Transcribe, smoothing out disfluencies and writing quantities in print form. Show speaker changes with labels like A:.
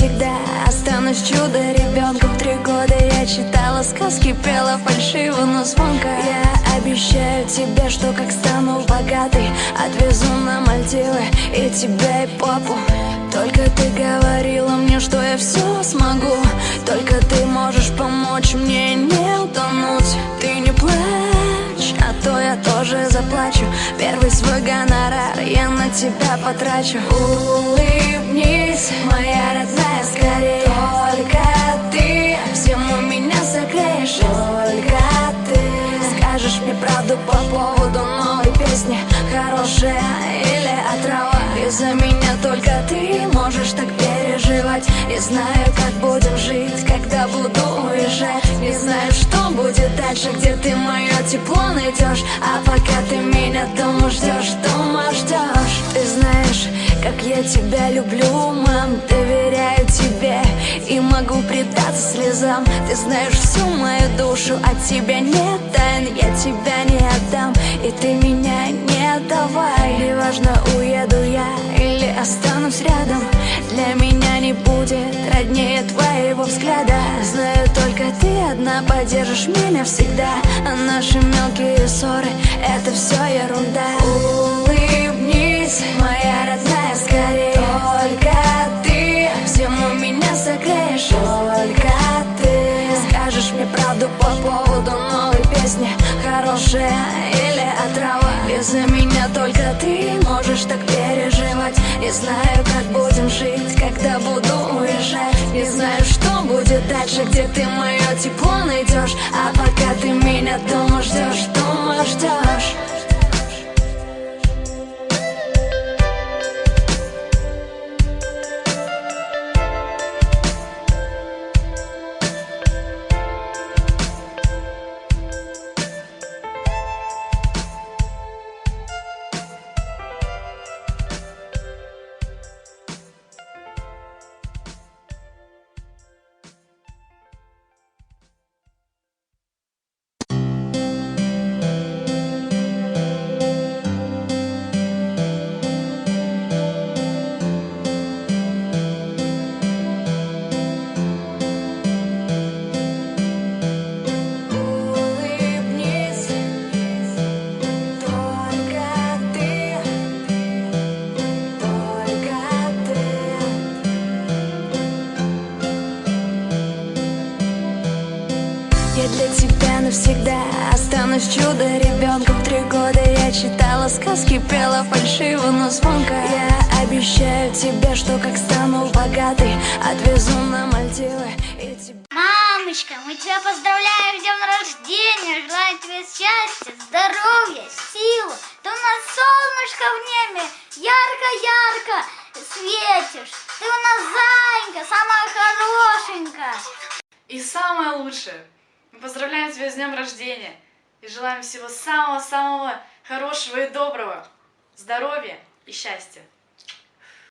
A: навсегда останусь чудо-ребенком. В 3 года я читала сказки, пела фальшиво, но звонко. Я обещаю тебе, что как стану богатой, отвезу на Мальдивы и тебя, и папу. Только ты говорила мне, что я все смогу. Только ты можешь помочь мне не утонуть. Ты не плачь, а то я тоже заплачу. Первый свой гонорар я на тебя потрачу. Улыбнись, моя родная, скорее. Только ты всему меня согреешь. Только ты скажешь мне правду по поводу новой песни, хорошая или отрава. Из-за меня только ты можешь так переживать. Не знаю, как будем жить, когда буду уезжать. Не знаю, что будет дальше, где ты мое тепло найдешь. А пока ты меня дома ждешь, дома ждешь. Ты знаешь, как я тебя люблю, мам, доверяю тебе и могу предаться слезам. Ты знаешь всю мою душу, от тебя нет тайн, я тебя не отдам, и ты меня не отдавай. Неважно, уеду я или останусь рядом, для меня не будет роднее твоего взгляда. Знаю, только ты одна поддержишь меня всегда, а наши мелкие ссоры — это все ерунда. Улыбнись, моя родная, скорее. Только ты всему меня согреешь. Только ты скажешь мне правду по поводу новой песни, хорошая или отрава. Из-за меня только ты можешь так переживать. Не знаю, как будем жить, когда буду уезжать. Не знаю, что будет дальше, где ты мое тепло найдешь. А пока ты меня дома ждешь, дома ждешь. Я для тебя навсегда останусь чудо-ребенком. В 3 года я читала сказки, пела фальшиво, но звонко. Я обещаю тебе, что как стану богатой, отвезу на Мальдивы и тебя...
B: Мамочка, мы тебя поздравляем с днем рождения, желаем тебе счастья, здоровья, силы. Ты у нас солнышко в небе, ярко-ярко светишь. Ты у нас зайка, самая хорошенькая.
C: И самое лучшее. Мы поздравляем тебя с днем рождения и желаем всего самого-самого хорошего и доброго, здоровья и счастья.